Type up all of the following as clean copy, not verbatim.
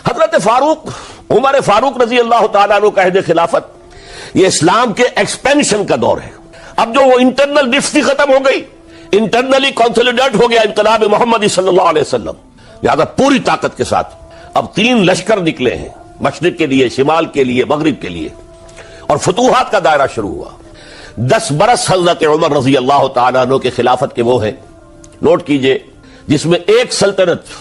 حضرت فاروق، عمر فاروق رضی اللہ تعالیٰ عنہ کا عہد خلافت یہ اسلام کے ایکسپینشن کا دور ہے. اب جو وہ انٹرنل ڈفتی ختم ہو گئی، انٹرنلی کنسولیڈیٹ ہو گیا انقلاب محمدی صلی اللہ علیہ وسلم، لہذا پوری طاقت کے ساتھ اب 3 لشکر نکلے ہیں، مشرق کے لیے، شمال کے لیے، مغرب کے لیے، اور فتوحات کا دائرہ شروع ہوا. 10 برس حضرت عمر رضی اللہ تعالیٰ عنہ کے خلافت کے وہ ہیں، نوٹ کیجئے، جس میں ایک سلطنت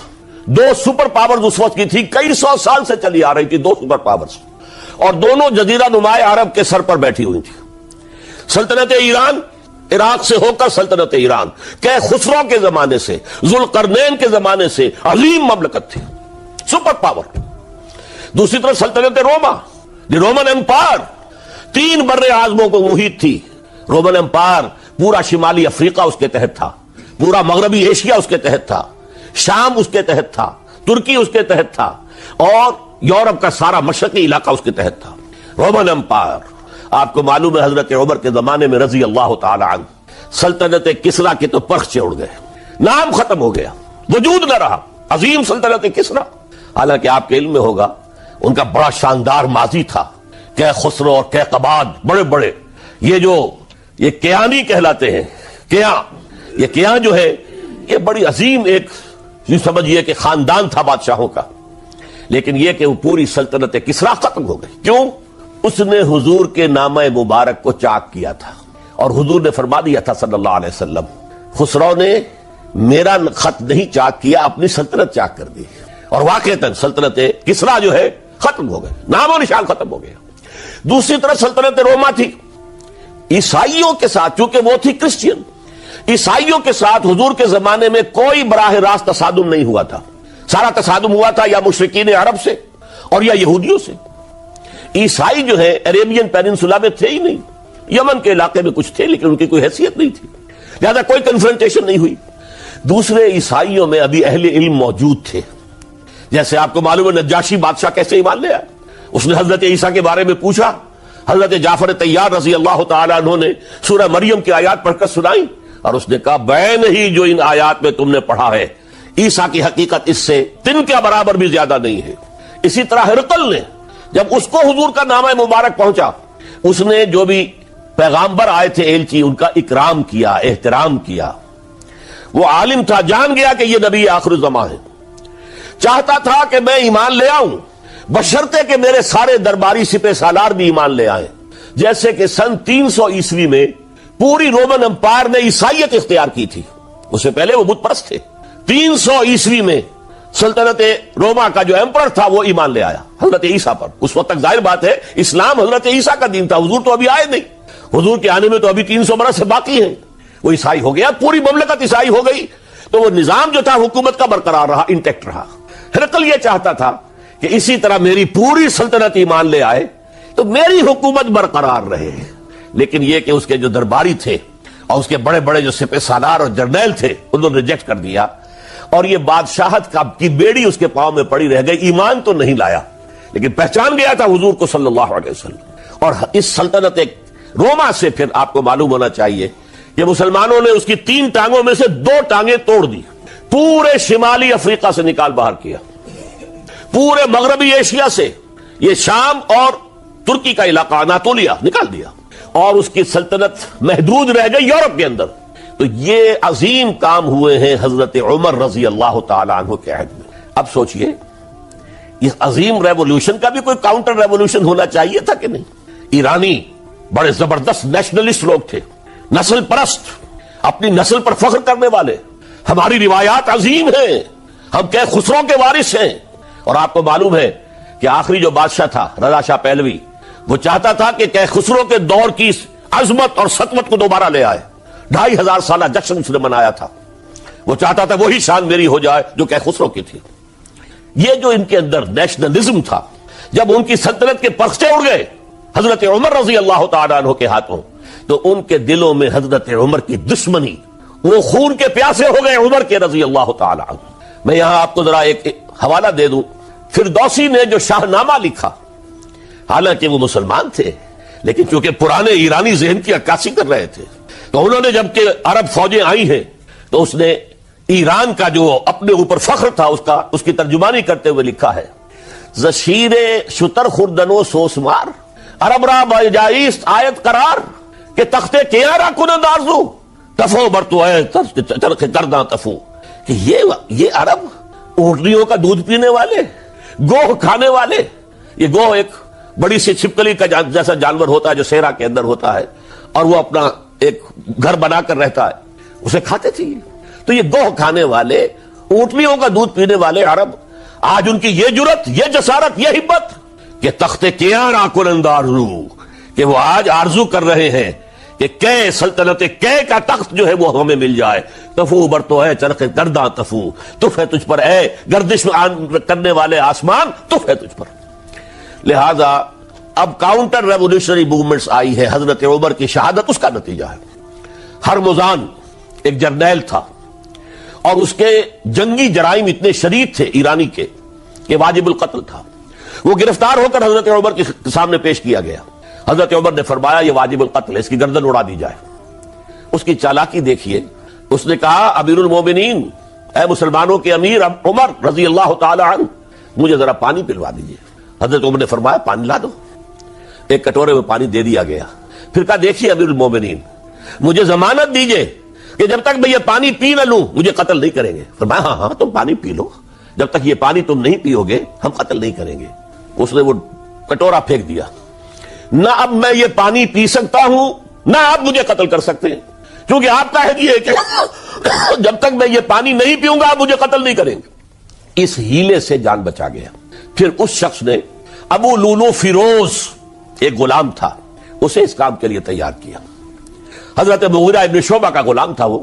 2 سپر پاورز اس وقت کی تھی، کئی 100 سال سے چلی آ رہی تھی 2 سپر پاورز، اور دونوں جزیرہ نماء عرب کے سر پر بیٹھی ہوئی تھی. سلطنت ایران، عراق سے ہو کر سلطنت ایران، کہ خسرو کے زمانے سے، ذوالقرنین کے زمانے سے عظیم مملکت تھی، سپر پاور. دوسری طرف سلطنت روما، دی رومن امپائر، 3 بر اعظموں کو محیط تھی. رومن امپائر پورا شمالی افریقہ اس کے تحت تھا، پورا مغربی ایشیا اس کے تحت تھا، شام اس کے تحت تھا، ترکی اس کے تحت تھا، اور یورپ کا سارا مشرقی علاقہ اس کے تحت تھا. Roman empire. آپ کو معلوم ہے حضرت عمر کے زمانے میں رضی اللہ تعالی عنہ سلطنت کسریٰ کے تو پرخچے اڑ گئے، نام ختم ہو گیا، وجود نہ رہا عظیم سلطنت کسریٰ. حالانکہ آپ کے علم میں ہوگا ان کا بڑا شاندار ماضی تھا، کہ خسرو اور قباد، بڑے بڑے یہ کیانی کہلاتے ہیں. یہ کیان جو ہے یہ بڑی عظیم ایک سمجھیے کہ خاندان تھا بادشاہوں کا. لیکن یہ کہ وہ پوری سلطنت کسریٰ ختم ہو گئی. کیوں؟ اس نے حضور کے نامہ مبارک کو چاک کیا تھا، اور حضور نے فرما دیا تھا صلی اللہ علیہ وسلم، خسرو نے میرا خط نہیں چاک کیا، اپنی سلطنت چاک کر دی. اور واقعتاً سلطنت کسریٰ جو ہے ختم ہو گئے، نام و نشان ختم ہو گیا. دوسری طرف سلطنت روما تھی، عیسائیوں کے ساتھ، چونکہ وہ تھی کرسچین، عیسائیوں کے ساتھ حضور کے زمانے میں کوئی براہ راست تصادم نہیں ہوا تھا. سارا تصادم ہوا تھا یا مشرکین عرب سے اور یا یہودیوں سے. عیسائی جو ہے عربین پیننسولا میں تھے ہی نہیں، یمن کے علاقے میں کچھ تھے لیکن ان کی کوئی حیثیت نہیں تھی، لہذا کوئی کنفرنٹیشن نہیں ہوئی. دوسرے عیسائیوں میں ابھی اہل علم موجود تھے. جیسے آپ کو معلوم ہے نجاشی بادشاہ کیسے ایمان لے آیا. اس نے حضرت عیسیٰ کے بارے میں پوچھا، حضرت جعفر طیار رضی اللہ تعالیٰ عنہ نے سورہ مریم کی آیات پڑھ کر سنائی، اور اس نے کہا بین ہی جو ان آیات میں تم نے پڑھا ہے، عیسیٰ کی حقیقت اس سے 3 کے برابر بھی زیادہ نہیں ہے. اسی طرح ہرقل نے جب اس کو حضور کا نامہ مبارک پہنچا، اس نے جو بھی پیغامبر آئے تھے ایلچی، ان کا اکرام کیا، احترام کیا. وہ عالم تھا، جان گیا کہ یہ نبی آخر الزمان ہے. چاہتا تھا کہ میں ایمان لے آؤں، بشرطے کہ میرے سارے درباری سپہ سالار بھی ایمان لے آئیں. جیسے کہ سن 300 عیسوی میں پوری رومن امپائر نے عیسائیت اختیار کی تھی، اس سے پہلے وہ بت پرست تھے. 300 عیسوی میں سلطنت روما کا جو ایمپرر تھا وہ ایمان لے آیا حضرت عیسیٰ پر. اس وقت تک ظاہر بات ہے اسلام حضرت عیسیٰ کا دین تھا، حضور تو ابھی آئے نہیں، حضور کے آنے میں تو ابھی 300 برس سے باقی ہیں. وہ عیسائی ہو گیا، پوری مملکت عیسائی ہو گئی، تو وہ نظام جو تھا حکومت کا برقرار رہا، انٹیکٹ رہا. ہرقل یہ چاہتا تھا کہ اسی طرح میری پوری سلطنت ایمان لے آئے تو میری حکومت برقرار رہے. لیکن یہ کہ اس کے جو درباری تھے اور اس کے بڑے بڑے جو سپہ سالار اور جرنیل تھے انہوں نے ریجیکٹ کر دیا، اور یہ بادشاہت کی بیڑی اس کے پاؤں میں پڑی رہ گئی. ایمان تو نہیں لایا لیکن پہچان گیا تھا حضور کو صلی اللہ علیہ وسلم. اور اس سلطنت روما سے پھر آپ کو معلوم ہونا چاہیے کہ مسلمانوں نے اس کی 3 ٹانگوں میں سے 2 ٹانگیں توڑ دی، پورے شمالی افریقہ سے نکال باہر کیا، پورے مغربی ایشیا سے یہ شام اور ترکی کا علاقہ اناطولیہ نکال دیا، اور اس کی سلطنت محدود رہ گئی یورپ کے اندر. تو یہ عظیم کام ہوئے ہیں حضرت عمر رضی اللہ تعالی عنہ کے عہد میں. اب سوچئے اس عظیم ریولوشن کا بھی کوئی کاؤنٹر ریولوشن ہونا چاہیے تھا کہ نہیں. ایرانی بڑے زبردست نیشنلسٹ لوگ تھے، نسل پرست، اپنی نسل پر فخر کرنے والے. ہماری روایات عظیم ہیں، ہم کہ خسرو کے وارث ہیں. اور آپ کو معلوم ہے کہ آخری جو بادشاہ تھا رضا شاہ پہلوی، وہ چاہتا تھا کہ خسرو کے دور کی عظمت اور سطوت کو دوبارہ لے آئے. 2500 سالہ جشن اس نے منایا تھا. وہ چاہتا تھا وہی شان میری ہو جائے جو کہ خسرو کی تھی. یہ جو ان کے اندر نیشنلزم تھا، جب ان کی سلطنت کے پرخچے اڑ گئے حضرت عمر رضی اللہ تعالیٰ عنہ کے ہاتھوں، تو ان کے دلوں میں حضرت عمر کی دشمنی، وہ خون کے پیاسے ہو گئے عمر کے رضی اللہ تعالیٰ عنہ. میں یہاں آپ کو ذرا ایک حوالہ دے دوں. فردوسی نے جو شاہ نامہ لکھا، حالانکہ وہ مسلمان تھے لیکن چونکہ پرانے ایرانی ذہن کی عکاسی کر رہے تھے، تو انہوں نے جب کہ عرب فوجیں آئی ہیں تو اس نے ایران کا جو اپنے اوپر فخر تھا اس کی ترجمانی کرتے ہوئے لکھا ہے زشیر شتر خوردن و سوسمار عرب را بجائیست آیت قرار کہ تختے کیا را کنند آرزو تفو برتو ہے چرخ درداں تفو کہ یہ عرب اونٹنیوں کا دودھ پینے والے، گوہ کھانے والے. یہ گوہ ایک بڑی سی چھپکلی کا جیسا جانور ہوتا ہے جو صحرا کے اندر ہوتا ہے اور وہ اپنا ایک گھر بنا کر رہتا ہے، اسے کھاتے تھے. تو یہ گوہ کھانے والے، اونٹنیوں کا دودھ پینے والے عرب، آج ان کی یہ جرت، یہ جسارت، یہ ہمت کہ تخت کیاں را کنند آرزو، کہ وہ آج آرزو کر رہے ہیں کہ کئے سلطنت کئے کا تخت جو ہے وہ ہمیں مل جائے. تفو برتو ہے چرخ درداں تفو، تف ہے تجھ پر اے گردش کرنے والے آسمان، تف ہے تجھ پر. لہذا اب کاؤنٹر ریولیوشنری موومنٹس آئی ہے. حضرت عمر کی شہادت اس کا نتیجہ ہے. ہرمزان ایک جرنیل تھا اور اس کے جنگی جرائم اتنے شدید تھے ایرانی کے کہ واجب القتل تھا. وہ گرفتار ہو کر حضرت عمر کے سامنے پیش کیا گیا. حضرت عمر نے فرمایا یہ واجب القتل ہے، اس کی گردن اڑا دی جائے. اس کی چالاکی دیکھیے. اس نے کہا امیر المومنین، اے مسلمانوں کے امیر عمر رضی اللہ تعالی عنہ، مجھے ذرا پانی پلوا دیجیے. حضرت عمر نے فرمایا پانی لا دو. ایک کٹورے میں پانی دے دیا گیا. پھر کہا دیکھیے امیر المومنین، مجھے ضمانت دیجیے کہ جب تک میں یہ پانی پی نہ لوں مجھے قتل نہیں کریں گے. فرمایا ہاں ہاں تم پانی پی لو، جب تک یہ پانی تم نہیں پیو گے ہم قتل نہیں کریں گے. اس نے وہ کٹورا پھینک دیا. نہ اب میں یہ پانی پی سکتا ہوں نہ آپ مجھے قتل کر سکتے ہیں، کیونکہ آپ کا ہے کہ جب تک میں یہ پانی نہیں پیوں گا آپ مجھے قتل نہیں کریں گے. اس ہیلے سے جان بچا گیا. پھر اس شخص نے ابو لولو فیروز، ایک غلام تھا، اسے اس کام کے لیے تیار کیا. حضرت مغیرہ ابن شعبہ کا غلام تھا وہ،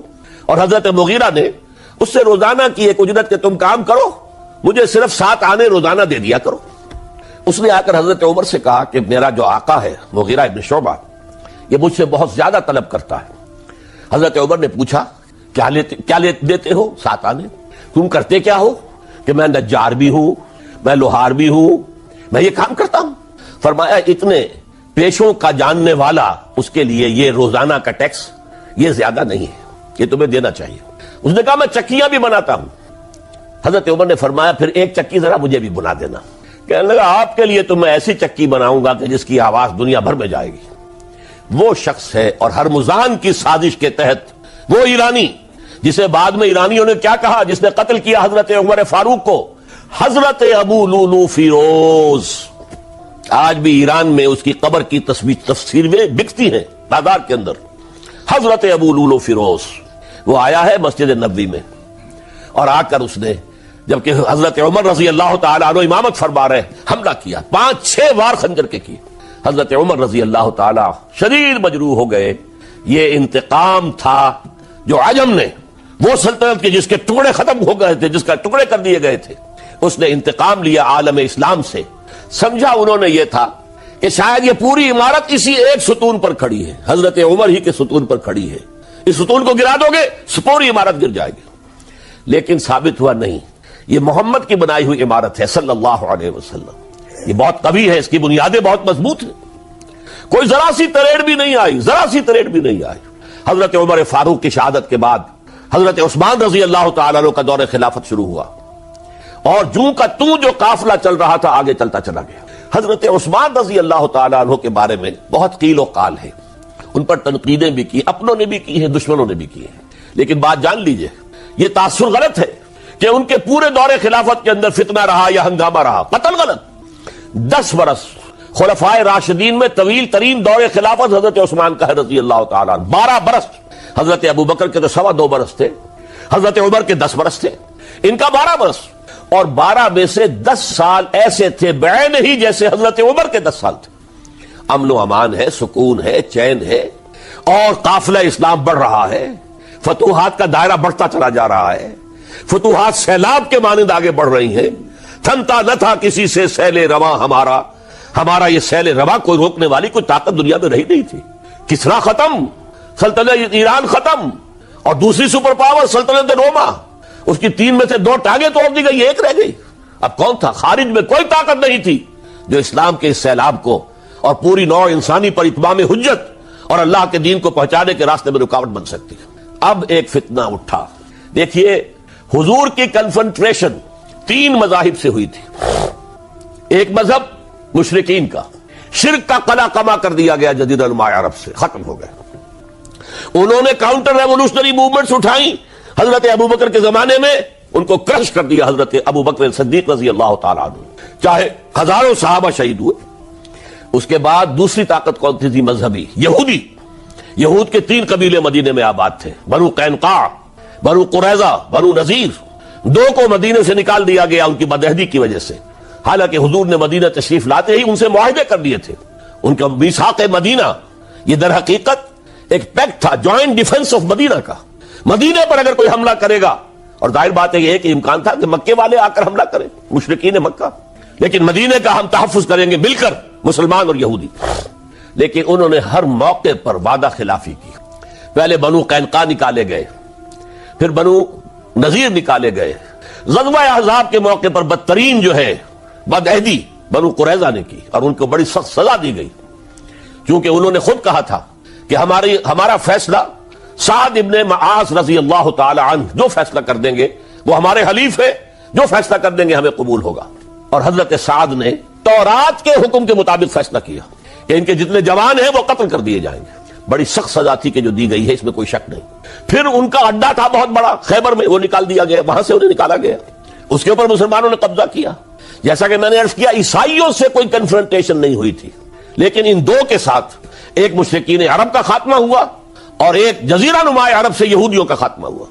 اور حضرت مغیرہ نے اس سے روزانہ کی ایک اجرت کہ تم کام کرو، مجھے صرف 7 آنے روزانہ دے دیا کرو. اس نے آ کر حضرت عمر سے کہا کہ میرا جو آقا ہے مغیرہ ابن شعبہ یہ مجھ سے بہت زیادہ طلب کرتا ہے. حضرت عمر نے پوچھا کیا دیتے ہو؟ 7 آنے. تم کرتے کیا ہو؟ کہ میں نجار بھی ہوں، میں لوہار بھی ہوں، میں یہ کام کرتا ہوں. فرمایا اتنے پیشوں کا جاننے والا اس کے لیے یہ روزانہ کا ٹیکس یہ زیادہ نہیں ہے، یہ تمہیں دینا چاہیے. اس نے کہا میں چکیاں بھی بناتا ہوں. حضرت عمر نے فرمایا پھر ایک چکی ذرا مجھے بھی بنا دینا. کہنے لگا آپ کے لیے تو میں ایسی چکی بناؤں گا کہ جس کی آواز دنیا بھر میں جائے گی. وہ شخص ہے اور ہرمزان کی سازش کے تحت وہ ایرانی جسے بعد میں ایرانیوں نے کیا کہا، جس نے قتل کیا حضرت عمر فاروق کو، حضرت ابو لولو فیروز. آج بھی ایران میں اس کی قبر کی تصویریں بکتی ہیں بازار کے اندر. حضرت ابو لولو فیروز وہ آیا ہے مسجد نبوی میں اور آ کر اس نے جبکہ حضرت عمر رضی اللہ تعالیٰ عنہ امامت فرما رہے حملہ کیا. 5-6 وار خنجر کے کیے. حضرت عمر رضی اللہ تعالیٰ شدید مجروح ہو گئے. یہ انتقام تھا جو عجم نے، وہ سلطنت کے جس کے ٹکڑے ختم ہو گئے تھے، جس کا ٹکڑے کر دیے گئے تھے، اس نے انتقام لیا عالم اسلام سے. سمجھا انہوں نے یہ تھا کہ شاید یہ پوری عمارت اسی ایک ستون پر کھڑی ہے، حضرت عمر ہی کے ستون پر کھڑی ہے. اس ستون کو گرا دو گے پوری عمارت گر جائے گی. لیکن ثابت ہوا نہیں، یہ محمد کی بنائی ہوئی عمارت ہے صلی اللہ علیہ وسلم. یہ بہت قوی ہے، اس کی بنیادیں بہت مضبوط ہیں. کوئی ذرا سی تریڑ بھی نہیں آئی، ذرا سی تریڑ بھی نہیں آئی. حضرت عمر فاروق کی شہادت کے بعد حضرت عثمان رضی اللہ تعالیٰ عنہ کا دور خلافت شروع ہوا اور جوں کا توں جو قافلہ چل رہا تھا آگے چلتا چلا گیا. حضرت عثمان رضی اللہ تعالیٰ عنہ کے بارے میں بہت قیل و قال ہے. ان پر تنقیدیں بھی کی، اپنوں نے بھی کی ہیں، دشمنوں نے بھی کی ہیں. لیکن بات جان لیجئے، یہ تاثر غلط ہے کہ ان کے پورے دور خلافت کے اندر فتنہ رہا یا ہنگامہ رہا. قتل غلط. 10 برس خلفائے راشدین میں طویل ترین دور خلافت حضرت عثمان کا ہے رضی اللہ تعالیٰ عنہ. 12 برس. حضرت ابو بکر کے تو 2.25 برس تھے، حضرت عمر کے 10 برس تھے، ان کا 12 برس. اور 12 میں سے 10 سال ایسے تھے بعین ہی جیسے حضرت عمر کے 10 سال تھے. امن و امان ہے، سکون ہے، چین ہے، اور قافلہ اسلام بڑھ رہا ہے. فتوحات کا دائرہ بڑھتا چلا جا رہا ہے. فتوحات سیلاب کے مانند آگے بڑھ رہی ہیں. تھمتا نہ تھا کسی سے سیل رواں ہمارا یہ سیل رواں کوئی روکنے والی کوئی طاقت دنیا میں رہی نہیں تھی. کسرا ختم، سلطنت ایران ختم، اور دوسری سپر پاور سلطنت روما، اس کی 3 میں سے 2 ٹانگیں توڑ دی گئی، 1 رہ گئی. اب کون تھا؟ خارج میں کوئی طاقت نہیں تھی جو اسلام کے اس سیلاب کو اور پوری نوع انسانی پر اتمام حجت اور اللہ کے دین کو پہنچانے کے راستے میں رکاوٹ بن سکتی ہے. اب ایک فتنہ اٹھا. دیکھیے حضور کی کنفنٹریشن 3 مذاہب سے ہوئی تھی. ایک مذہب مشرکین کا، شرک کا قلع کما کر دیا گیا جزیرہ نما عرب سے، ختم ہو گئے۔ انہوں نے کاؤنٹر ریولوشنری موومنٹس اٹھائیں حضرت ابوبکر کے زمانے میں، ان کو کرش کر دیا حضرت ابوبکر صدیق رضی اللہ تعالیٰ عنہ، چاہے ہزاروں صحابہ شہید ہوئے۔ اس کے بعد دوسری طاقت کون تھی؟ مذہبی، یہودی۔ یہود کے 3 قبیلے مدینے میں آباد تھے، بنو قینقاع، بنو قریظہ، بنو نذیر۔ 2 کو مدینے سے نکال دیا گیا ان کی بدعہدی کی وجہ سے، حالانکہ حضور نے مدینہ تشریف لاتے ہی ان سے معاہدے کر دیے تھے۔ ان کا میثاق مدینہ یہ در حقیقت ایک پیکٹ تھا، جوائنٹ ڈیفنس آف مدینہ کا۔ مدینے پر اگر کوئی حملہ کرے گا، اور ظاہر بات ہے یہ کہ امکان تھا کہ مکے والے آ کر حملہ کریں، مشرکین مکہ، لیکن مدینے کا ہم تحفظ کریں گے مل کر، مسلمان اور یہودی۔ لیکن انہوں نے ہر موقع پر وعدہ خلافی کی۔ پہلے بنو قینقاع نکالے گئے، پھر بنو نذیر نکالے گئے۔ غزوہ احزاب کے موقع پر بدترین جو ہے بدعہدی بنو قریظہ نے کی، اور ان کو بڑی سخت سزا دی گئی، چونکہ انہوں نے خود کہا تھا کہ ہمارا فیصلہ سعد ابن معاذ رضی اللہ تعالی عنہ جو فیصلہ کر دیں گے وہ ہمارے حلیف ہے، جو فیصلہ کر دیں گے ہمیں قبول ہوگا۔ اور حضرت سعد نے تورات کے حکم کے مطابق فیصلہ کیا کہ ان کے جتنے جوان ہیں وہ قتل کر دیے جائیں گے۔ بڑی سخت سزا تھی کہ جو دی گئی ہے، اس میں کوئی شک نہیں۔ پھر ان کا اڈا تھا بہت بڑا خیبر میں، وہ نکال دیا گیا، وہاں سے انہیں نکالا گیا، اس کے اوپر مسلمانوں نے قبضہ کیا۔ جیسا کہ میں نے عرض کیا، عیسائیوں سے کوئی کنفرنٹیشن نہیں ہوئی تھی، لیکن ان 2 کے ساتھ ایک مشرکین عرب کا خاتمہ ہوا اور ایک جزیرہ نما عرب سے یہودیوں کا خاتمہ ہوا۔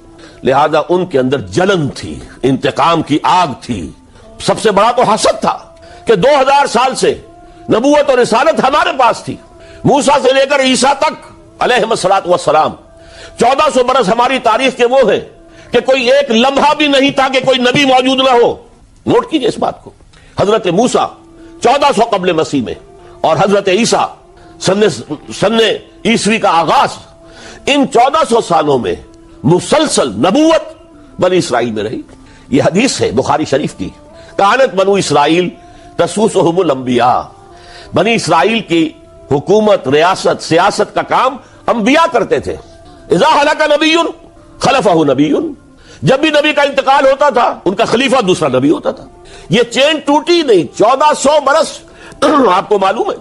لہذا ان کے اندر جلن تھی، انتقام کی آگ تھی۔ سب سے بڑا تو حسد تھا کہ 2000 سال سے نبوت اور رسالت ہمارے پاس تھی، موسیٰ سے لے کر عیسیٰ تک علیہ الصلوۃ والسلام، 1400 برس ہماری تاریخ کے وہ ہیں کہ کوئی ایک لمحہ بھی نہیں تھا کہ کوئی نبی موجود نہ ہو۔ نوٹ کیجئے اس بات کو، حضرت موسیٰ 1400 قبل مسیح میں، اور حضرت عیسیٰ سن عیسوی کا آغاز، ان 1400 سالوں میں مسلسل نبوت بنی اسرائیل میں رہی۔ یہ حدیث ہے بخاری شریف کی، کانت بنو اسرائیل تسوسہم الانبیاء، بنی اسرائیل کی حکومت، ریاست، سیاست کا کام انبیاء کرتے تھے۔ اذا ہلک نبی خلفہ نبی، جب بھی نبی کا انتقال ہوتا تھا ان کا خلیفہ دوسرا نبی ہوتا تھا۔ یہ چین ٹوٹی نہیں، 1400 برس آپ کو معلوم ہے۔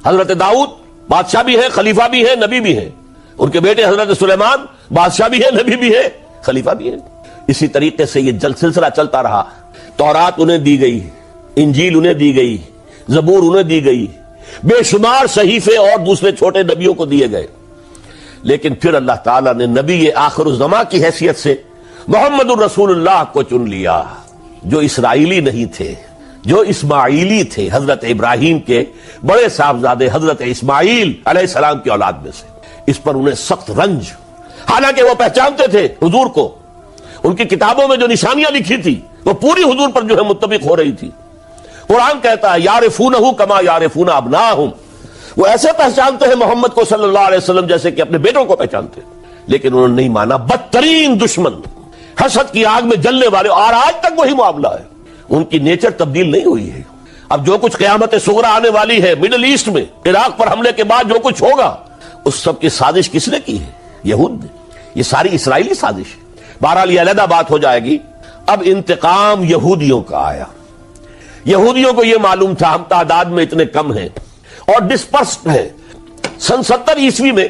حضرت داؤد بادشاہ بھی ہے، خلیفہ بھی ہے، نبی بھی ہے۔ ان کے بیٹے حضرت سلیمان بادشاہ بھی ہے، نبی بھی ہے، خلیفہ بھی ہے۔ اسی طریقے سے یہ سلسلہ چلتا رہا۔ تورات انہیں دی گئی، انجیل انہیں دی گئی، زبور انہیں دی گئی، بے شمار صحیفے اور دوسرے چھوٹے نبیوں کو دیے گئے۔ لیکن پھر اللہ تعالیٰ نے نبی آخر الزماں کی حیثیت سے محمد الرسول اللہ کو چن لیا، جو اسرائیلی نہیں تھے، جو اسماعیلی تھے، حضرت ابراہیم کے بڑے صاحبزادے حضرت اسماعیل علیہ السلام کی اولاد میں سے۔ اس پر انہیں سخت رنج، حالانکہ وہ پہچانتے تھے حضور کو، ان کی کتابوں میں جو نشانیاں لکھی تھی وہ پوری حضور پر جو ہے متفق ہو رہی تھی۔ قرآن کہتا ہے یعرفونہ کما یعرفون ابناہم، وہ ایسے پہچانتے ہیں محمد کو صلی اللہ علیہ وسلم جیسے کہ اپنے بیٹوں کو پہچانتے، لیکن انہوں نے نہیں مانا۔ بدترین دشمن، حسد کی آگ میں جلنے والے، اور آج تک وہی معاملہ ہے۔ ان کی نیچر تبدیل نہیں ہوئی ہے۔ اب جو کچھ قیامت صغریٰ آنے والی ہے مڈل ایسٹ میں، عراق پر حملے کے بعد جو کچھ ہوگا، اس سب کی سازش کس نے کی ہے؟ یہود نے۔ یہ ساری اسرائیلی سازش ہے۔ بہرحال یہ علیحدہ بات ہو جائے گی۔ اب انتقام یہودیوں کا آیا۔ یہودیوں کو یہ معلوم تھا ہم تعداد میں اتنے کم ہیں اور ڈسپرسڈ ہیں۔ سن 70 عیسوی میں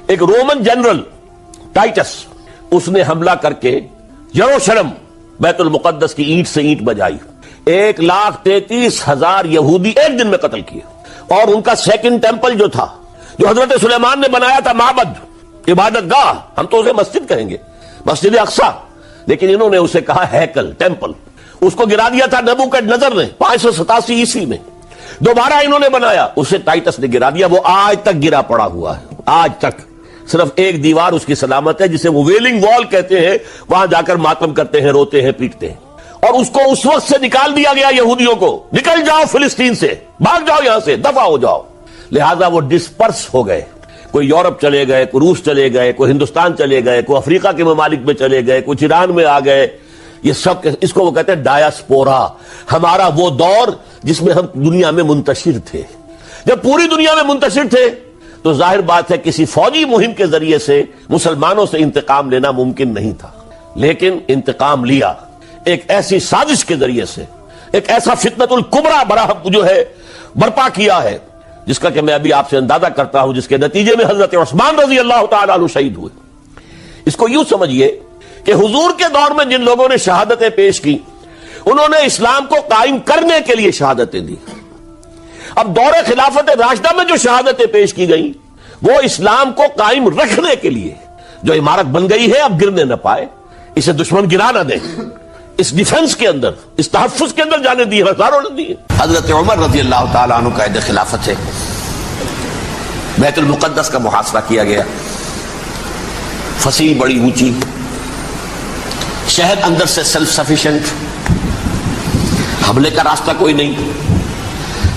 ایک رومن جنرل ٹائٹس، اس نے حملہ کر کے یروشلم بیت المقدس کی اینٹ سے اینٹ بجائی۔ 1,33,000 یہودی ایک دن میں قتل کیے، اور ان کا سیکنڈ ٹیمپل جو تھا، جو حضرت سلیمان نے بنایا تھا، معبد، عبادت گاہ، ہم تو اسے مسجد کہیں گے، مسجد اقصیٰ، لیکن انہوں نے اسے کہا ہیکل، ٹیمپل، اس کو گرا دیا تھا نبوکڈنضر نے 587 عیسوی میں۔ دوبارہ انہوں نے بنایا، اسے ٹائٹس نے گرا دیا، وہ آج تک گرا پڑا ہوا ہے، آج تک۔ صرف ایک دیوار اس کی سلامت ہے جسے وہ ویلنگ وال کہتے ہیں، وہاں جا کر ماتم کرتے ہیں، روتے ہیں، پیٹتے ہیں۔ اور اس کو اس وقت سے نکال دیا گیا یہودیوں کو، نکل جاؤ فلسطین سے، بھاگ جاؤ یہاں سے، دفع ہو جاؤ۔ لہذا وہ ڈسپرس ہو گئے، کوئی یورپ چلے گئے، کوئی روس چلے گئے، کوئی ہندوستان چلے گئے، کوئی افریقہ کے ممالک میں چلے گئے، کوئی ایران میں آ گئے۔ یہ سب، اس کو وہ کہتے ہیں ڈایاسپورا، ہمارا وہ دور جس میں ہم دنیا میں منتشر تھے۔ جب پوری دنیا میں منتشر تھے تو ظاہر بات ہے کسی فوجی مہم کے ذریعے سے مسلمانوں سے انتقام لینا ممکن نہیں تھا، لیکن انتقام لیا ایک ایسی سازش کے ذریعے سے ایک ایسا فتنۃ الکبریٰ جو ہے برپا کیا ہے، جس کا کہ میں ابھی آپ سے اندازہ کرتا ہوں، جس کے نتیجے میں حضرت عثمان رضی اللہ تعالیٰ عنہ شہید ہوئے۔ اس کو یوں سمجھیے کہ حضور کے دور میں جن لوگوں نے شہادتیں پیش کی، انہوں نے اسلام کو قائم کرنے کے لیے شہادتیں دی۔ اب دور خلافت راشدہ میں جو شہادتیں پیش کی گئیں، وہ اسلام کو قائم رکھنے کے لیے جو عمارت بن گئی ہے، اب گرنے نہ پائے، اسے دشمن گرا نہ دے، اس ڈیفنس کے اندر، اس تحفظ کے اندر جانے دی، ہزاروں نے دی۔ حضرت عمر رضی اللہ تعالیٰ عنہ قائد خلافت ہے، بیت المقدس کا محاصرہ کیا گیا، فصیل بڑی اونچی، شہر اندر سے سیلف سفیشینٹ، حملے کا راستہ کوئی نہیں،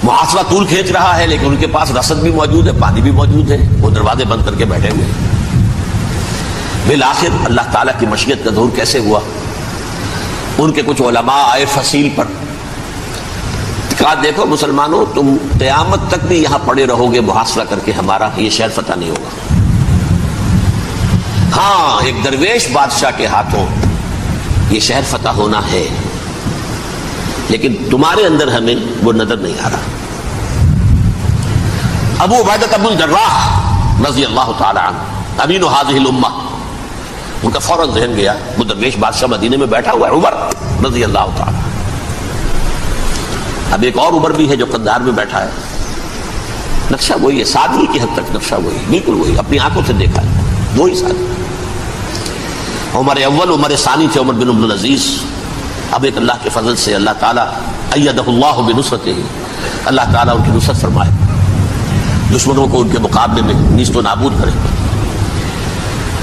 محاصرہ طول کھینچ رہا ہے، لیکن ان کے پاس رسد بھی موجود ہے، پانی بھی موجود ہے، وہ دروازے بند کر کے بیٹھے ہوئے۔ بالآخر اللہ تعالیٰ کی مشیت کا ظہور کیسے ہوا؟ ان کے کچھ علماء آئے فصیل پر، کہا دیکھو مسلمانوں، تم قیامت تک بھی یہاں پڑے رہو گے محاصرہ کر کے، ہمارا یہ شہر فتح نہیں ہوگا۔ ہاں، ایک درویش بادشاہ کے ہاتھوں یہ شہر فتح ہونا ہے، لیکن تمہارے اندر ہمیں وہ نظر نہیں آ رہا۔ ابو عبیدہ بن الجراح رضی اللہ تعالی عنہ، امین هذه الامہ، ان کا فوراً ذہن گیا، وہ درویش بادشاہ مدینے میں بیٹھا ہوا ہے، عمر رضی اللہ تعالی۔ اب ایک اور عمر بھی ہے جو قندھار میں بیٹھا ہے، نقشہ وہی ہے، سادگی کی حد تک نقشہ وہی، بالکل وہی، اپنی آنکھوں سے دیکھا ہے، وہی سادگی۔ عمر اول، عمر ثانی تھے عمر بن عبد العزیز۔ اب ایک اللہ کے فضل سے اللہ تعالیٰ ایدہ اللہ بنصرتہ، اللہ تعالیٰ ان کی نصرت فرمائے، دشمنوں کو ان کے مقابلے میں نیست و نابود کرے۔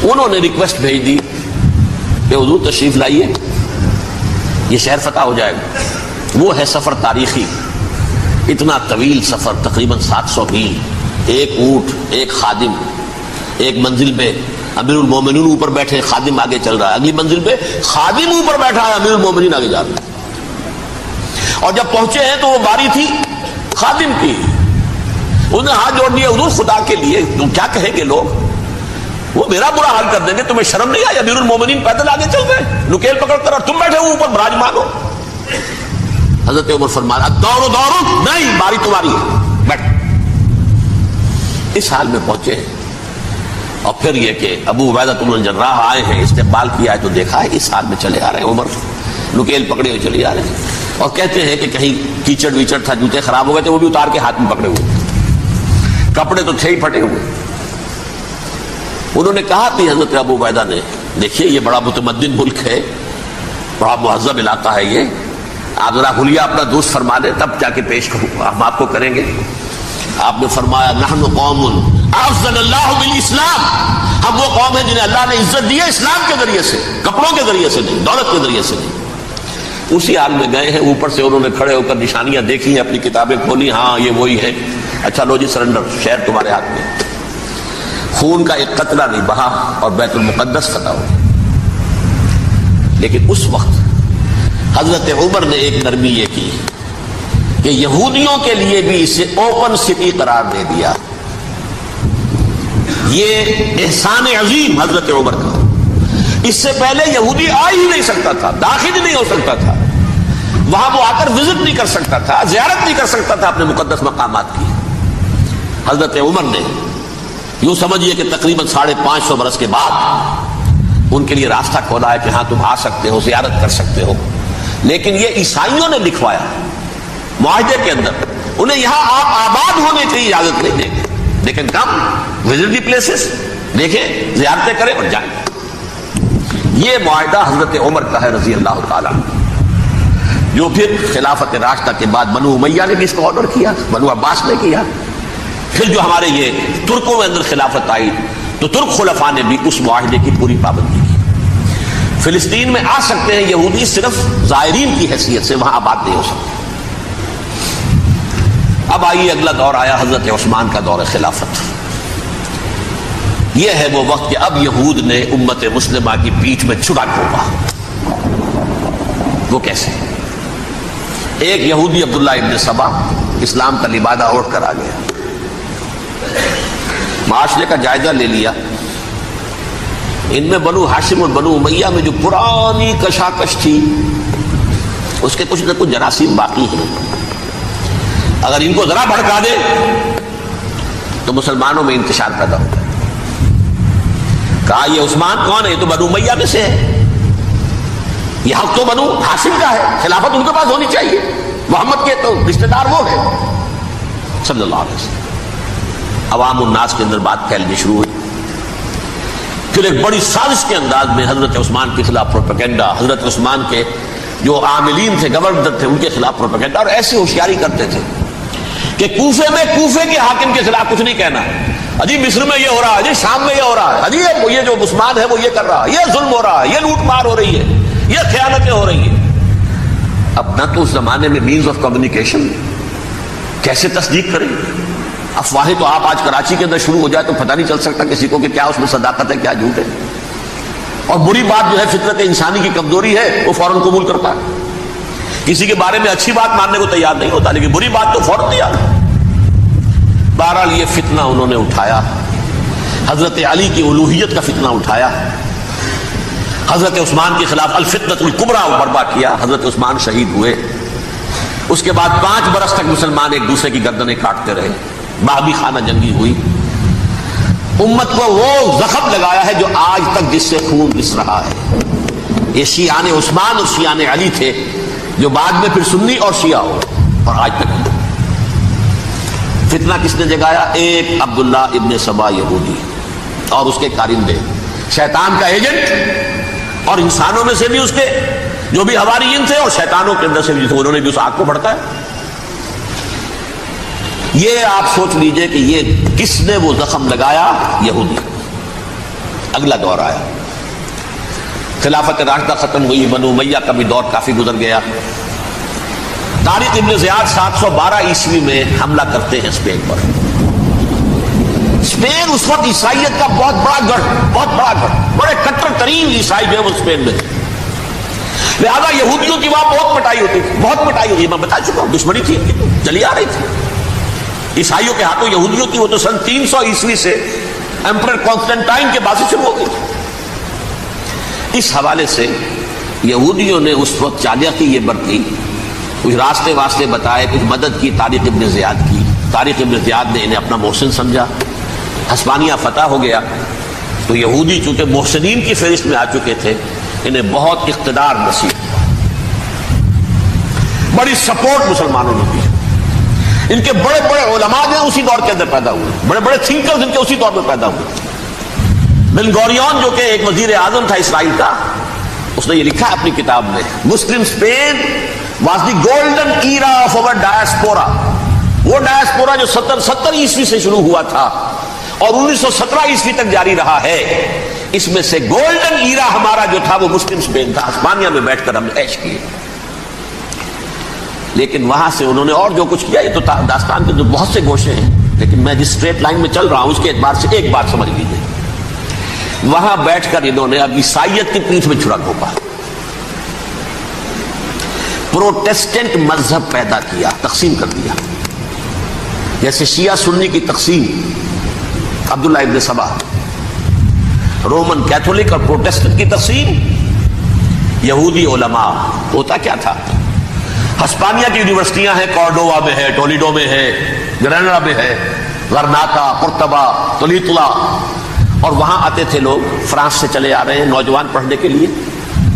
انہوں نے ریکویسٹ بھیج دی کہ حضور تشریف لائیے، یہ شہر فتح ہو جائے گا۔ وہ ہے سفر تاریخی، اتنا طویل سفر، تقریباً 700 میل، ایک اونٹ، ایک خادم، ایک منزل پہ امیر المومنین اوپر بیٹھے، خادم آگے چل رہا ہے، اگلی منزل پہ خادم اوپر بیٹھا ہے، امیر المومنین آگے جا رہا ہے۔ اور جب پہنچے ہیں تو وہ باری تھی خادم کی، انہوں نے ہاتھ جوڑ دیا، حضور خدا کے لیے تم کیا کہیں گے لوگ، وہ میرا برا حال کر دیں گے، تمہیں شرم نہیں آئی؟ امیر المومنین پیدل آگے چل رہے، نکیل پکڑ کر، اور تم بیٹھے ہو اوپر براجمان ہو۔ حضرت عمر فرمایا دور نہیں، باری تمہاری ہے، بیٹھ۔ اس حال میں پہنچے ہیں، اور پھر یہ کہ ابو عبیدہ بن الجراح آئے ہیں، استقبال کیا ہے تو دیکھا ہے اس حال میں چلے آ رہے ہیں، عمر نکیل پکڑے ہوئے چلے آ رہے ہیں، اور کہتے ہیں کہ کہیں کیچڑ ویچڑ تھا، جوتے خراب ہو گئے تھے، وہ بھی اتار کے ہاتھ میں پکڑے ہوئے، کپڑے تو تھے ہی پھٹے ہوئے۔ انہوں نے کہا کہ حضرت ابو عبیدہ نے، دیکھیے یہ بڑا متمدن ملک ہے، بڑا مہذب علاقہ ہے یہ، آپ ذرا حلیہ اپنا دوست فرما دیں، تب جا کے پیش کروں، ہم آپ کو کریں گے۔ آپ نے فرمایا نحن قوم اعزنا اللہ بالاسلام، ہم وہ قوم ہیں جنہیں اللہ نے عزت دی ہے اسلام کے ذریعے سے، کپڑوں کے ذریعے سے نہیں، دولت کے ذریعے سے نہیں۔ اسی حال میں گئے ہیں، اوپر سے انہوں نے کھڑے ہو کر نشانیاں دیکھی ہیں، اپنی کتابیں کھولی، ہاں یہ وہی ہے، اچھا لو جی سرنڈر، شہر تمہارے ہاتھ میں۔ خون کا ایک قطرہ نہیں بہا اور بیت المقدس فتح ہو۔ لیکن اس وقت حضرت عمر نے ایک نرمی یہ کی کہ یہودیوں کے لیے بھی اسے اوپن سٹی قرار دے دیا۔ یہ احسان عظیم حضرت عمر کا، اس سے پہلے یہودی آ ہی نہیں سکتا تھا، داخل ہی نہیں ہو سکتا تھا، وہاں وہ آ کر وزٹ نہیں کر سکتا تھا، زیارت نہیں کر سکتا تھا اپنے مقدس مقامات کی۔ حضرت عمر نے یوں سمجھیے کہ تقریباً 550 برس کے بعد ان کے لیے راستہ کھولا ہے کہ ہاں تم آ سکتے ہو، زیارت کر سکتے ہو۔ لیکن یہ عیسائیوں نے لکھوایا معاہدے کے اندر، انہیں یہاں آپ آباد ہونے کی اجازت نہیں دیں گے، لیکن کم وزٹ دی پلیسز، دیکھیں زیارتیں کریں اور جائیں۔ یہ معاہدہ حضرت عمر کا ہے رضی اللہ تعالیٰ، جو پھر خلافت راشدہ کے بعد بنو امیہ نے بھی اس کو آرڈر کیا، بنو عباس نے کیا، پھر جو ہمارے یہ ترکوں میں اندر خلافت آئی تو ترک خلفاء نے بھی اس معاہدے کی پوری پابندی کی۔ فلسطین میں آ سکتے ہیں یہودی صرف زائرین کی حیثیت سے، وہاں آباد نہیں ہو سکتے۔ اب آئیے اگلا دور آیا حضرت عثمان کا دور خلافت۔ یہ ہے وہ وقت کہ اب یہود نے امت مسلمہ کی پیٹھ میں چھڑا گھونپا۔ وہ کیسے؟ ایک یہودی عبداللہ ابن سبا اسلام کا لبادہ اوڑھ کر آ گیا، معاشرے کا جائزہ لے لیا، ان میں بنو ہاشم اور بنو امیہ میں جو پرانی کشاکش تھی اس کے کچھ نہ کچھ جراثیم باقی ہیں. اگر ان کو ذرا بھڑکا دے تو مسلمانوں میں انتشار پیدا ہوگا. کہا یہ عثمان کون ہے؟ یہ تو بنو امیہ میں سے ہے. یہ حق تو بنو ہاشم کا ہے، خلافت ان کے پاس ہونی چاہیے. محمد کے تو رشتہ دار وہ ہے صلی اللہ علیہ وسلم. عوام الناس کے اندر بات پھیلنی شروع ہوئی. پھر ایک بڑی سازش کے انداز میں حضرت عثمان کے خلاف پروپیگنڈا، حضرت عثمان کے جو عاملین تھے، گورنر تھے، ان کے خلاف پروپیگنڈا، اور ایسی ہوشیاری کرتے تھے کہ کوفے میں کوفے کے حاکم کے خلاف کچھ نہیں کہنا. اجی مصر میں یہ ہو رہا ہے، اجی شام میں یہ ہو رہا ہے، اجی یہ جو عثمان ہے وہ یہ کر رہا ہے، یہ ظلم ہو رہا ہے، یہ لوٹ مار ہو رہی ہے، یہ خیانتیں ہو رہی ہیں. اب نہ تو اس زمانے میں مینز آف کمیونیکیشن، کیسے تصدیق کریں؟ افواہیں تو آپ آج کراچی کے اندر شروع ہو جائے تو پتہ نہیں چل سکتا کسی کو کہ کیا اس میں صداقت ہے، کیا جھوٹ ہے. اور بری بات جو ہے فطرت انسانی کی کمزوری ہے، وہ فوراً قبول کرتا ہے. کسی کے بارے میں اچھی بات ماننے کو تیار نہیں ہوتا، لیکن بری بات تو فوراً تیار ہے. بہرحال یہ فتنہ انہوں نے اٹھایا، حضرت علی کی الوہیت کا فتنہ اٹھایا، حضرت عثمان کے خلاف الفتنۃ الکبریٰ برپا کیا. حضرت عثمان شہید ہوئے. اس کے بعد 5 برس تک مسلمان ایک دوسرے کی گردنیں کاٹتے رہے، باہمی خانہ جنگی ہوئی. امت کو وہ زخم لگایا ہے جو آج تک جس سے خون رس رہا ہے. یہ شیعان عثمان اور شیعان علی تھے، جو بعد میں پھر سنی اور شیعہ ہو، اور آج تک فتنہ کس نے جگایا؟ ایک عبداللہ ابن سبا یہودی اور اس کے کارندے، شیطان کا ایجنٹ، اور انسانوں میں سے بھی اس کے جو بھی حواریین تھے اور شیطانوں کے اندر سے بھی تھے، انہوں نے بھی اس آگ کو بھڑکایا. یہ آپ سوچ لیجئے کہ یہ کس نے وہ زخم لگایا؟ یہودی. اگلا دور آیا، خلافت راشدہ ختم ہوئی، بنو امیہ کا بھی دور کافی گزر گیا. طارق ابن زیاد 712 عیسوی میں حملہ کرتے ہیں اسپین پر. اسپین اس وقت عیسائیت کا بہت بڑا گڑھ، بڑے کٹر ترین عیسائی جو ہے وہ اسپین میں تھے. لہذا یہودیوں کی وہاں بہت پٹائی ہوتی تھی، بہت پٹائی ہوئی. میں بتا چکا ہوں، دشمنی تھی چلی آ رہی تھی عیسائیوں کے ہاتھوں یہودیوں کی. وہ تو سن 300 عیسوی سے ایمپرر کانسٹنٹائن کے بعد سے شروع ہو گئی تھی. اس حوالے سے یہودیوں نے اس وقت چالیہ کی یہ برتی، کچھ راستے واسطے بتائے، کچھ مدد کی طارق ابن زیاد کی. طارق ابن زیاد نے انہیں اپنا محسن سمجھا. ہسپانیہ فتح ہو گیا تو یہودی چونکہ محسنین کی فہرست میں آ چکے تھے، انہیں بہت اقتدار نصیب ہوا. بڑی سپورٹ مسلمانوں نے دی. ان کے بڑے بڑے علماء جو اسی دور کے اندر پیدا ہوئے، بڑے بڑے تھنکرز ان کے اسی دور میں پیدا ہوئے. بن گوریون جو کہ ایک وزیر اعظم تھا اسرائیل کا، اس نے یہ لکھا اپنی کتاب میں، Muslim Spain was the golden era of our diaspora. وہ ڈائسپورا جو 70 عیسوی سے شروع ہوا تھا اور 1917 عیسوی تک جاری رہا ہے، اس میں سے گولڈن ایرا ہمارا جو تھا وہ مسلم اسپین تھا. ہسپانیہ میں بیٹھ کر ہم نے عیش کیے. لیکن وہاں سے انہوں نے اور جو کچھ کیا، یہ تو داستان کے تو بہت سے گوشے ہیں، لیکن میں جس اسٹریٹ لائن میں چل رہا ہوں اس کے اعتبار سے ایک بات سمجھ لیجیے. وہاں بیٹھ کر انہوں نے اب عیسائیت کی پیٹھ میں چھڑا گھونپا، پروٹیسٹنٹ مذہب پیدا کیا، تقسیم کر دیا. جیسے شیعہ سنی کی تقسیم، عبداللہ ابن سبا، رومن کیتھولک اور پروٹیسٹنٹ کی تقسیم، یہودی علماء. ہوتا کیا تھا؟ ہسپانیہ کی یونیورسٹیاں ہیں، کارڈووا میں ہے، ٹولیڈو میں ہے، گریناڈا میں ہے، غرناطہ، قرطبہ، تولیتلا، اور وہاں آتے تھے لوگ. فرانس سے چلے آ رہے ہیں نوجوان پڑھنے کے لیے،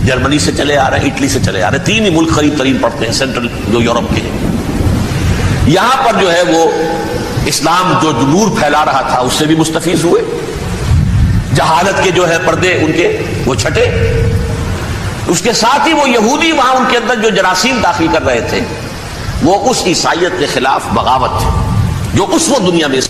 جرمنی سے چلے آ رہے ہیں، اٹلی سے چلے آ رہے ہیں. 3 ہی ملک قریب ترین پڑھتے ہیں سینٹرل جو یورپ کے ہیں. یہاں پر جو ہے وہ اسلام جو نور پھیلا رہا تھا اس سے بھی مستفیض ہوئے. جہالت کے جو ہے پردے ان کے وہ چھٹے. اس کے ساتھ ہی وہ یہودی وہاں ان کے اندر جو جراثیم داخل کر رہے تھے، وہ اس عیسائیت کے خلاف بغاوت تھے جو اس وقت دنیا میں